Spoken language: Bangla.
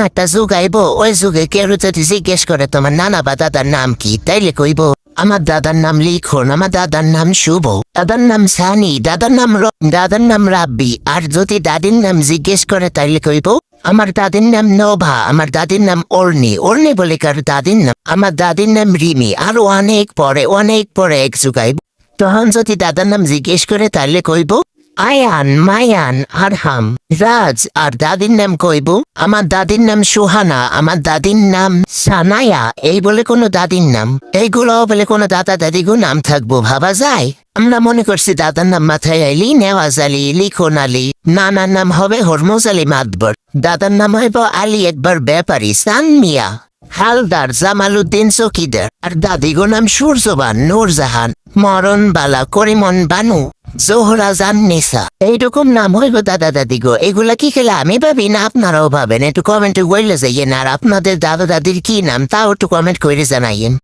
একটা যুগ আইব, ওই যুগে কেউ যদি জিজ্ঞেস করে তোমার নানা বা দাদার নাম কি, তাইলে কইব আমার দাদার নাম লিখন, আমার দাদার নাম শুভ, দাদার নাম সানি, দাদার নাম রাব্বি। আর যদি দাদির নাম জিজ্ঞেস করে তাইলে কইব আমার দাদির নাম নোভা, আমার দাদির নাম অর্নি বলে কার দাদির নাম, আমার দাদির নাম রিমি। আর অনেক পরে এক যুগ আইব, তখন যদি দাদার নাম জিজ্ঞেস করে তাইলে কইব আয়ান, মায়ান, আরহাম, রাজ। আর দাদির নাম কইব আমার দাদির নাম সুহানা, আমার দাদির নাম সানায়া। এই বলে কোনো দাদির নাম, এইগুলো বলে কোনো দাদা দাদিগো নাম থাকবো, ভাবা যায়? আমরা মনে করছি দাদার নাম মাথায় আইলি নেওয়াজ আলী, লিখন আলী, নানার নাম হবে হরমুজ আলী মাতবর, দাদার নাম হইব আলী একবার ব্যাপারী, সান মিয়া, হালদার, জামালউদ্দিন চকিদার। আর দাদিগো নাম সূর্যবান, নূরজাহান, মরণ বালা, করিমন বানু, জোহরা জান নিসা। এইরকম নাম হইব দাদা দাদিগো। এগুলা কি খেলে আমি ভাবি না আপনারাও ভাবেন? একটু কমেন্টে বললে যাইয়েন। আর আপনাদের দাদা দাদির কি নাম তাও একটু কমেন্ট করে জানাইয়েন।